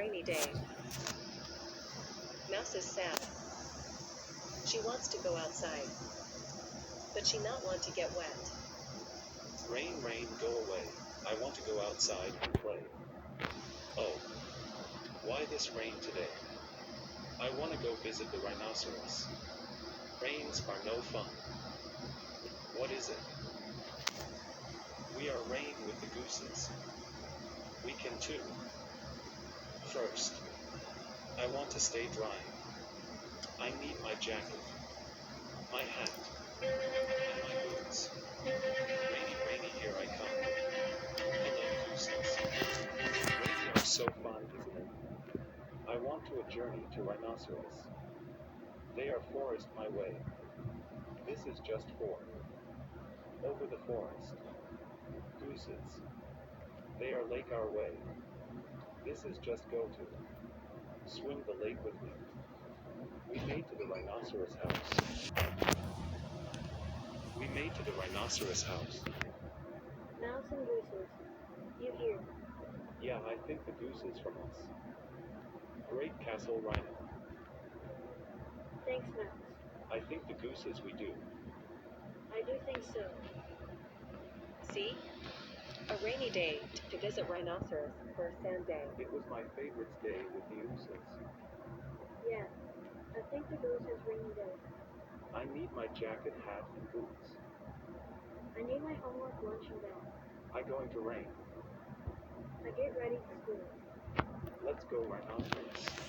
rainy day. Mouse is sad. She wants to go outside, but she not want to get wet. Rain, rain, go away. I want to go outside and play. Oh, why this rain today? I want to go visit the rhinoceros. Rains are no fun. What is it? We are rain with the gooses. We can too. First, I want to stay dry. I need my jacket, my hat, and my boots. Rainy, rainy, here I come. Hello, gooses. Rainy are so fun, isn't it? I want to a journey to rhinoceros. They are forest my way. This is just for. Over the forest. Gooses. They are lake our way. This is just go to. Swim the lake with me. We made to the rhinoceros house. We made to the rhinoceros house. Mouse and gooses, you here? Yeah, I think the goose is from us. Great castle rhino. Thanks, Mouse. I think the gooses we do. I do think so. See? A rainy day to visit rhinoceros for a sand day. It was my favorite day with the gooses. Yeah, I think the goose is rainy day. I need my jacket, hat, and boots. I need my homework, lunch, and bag. I going to rain. I get ready for school. Let's go rhinoceros.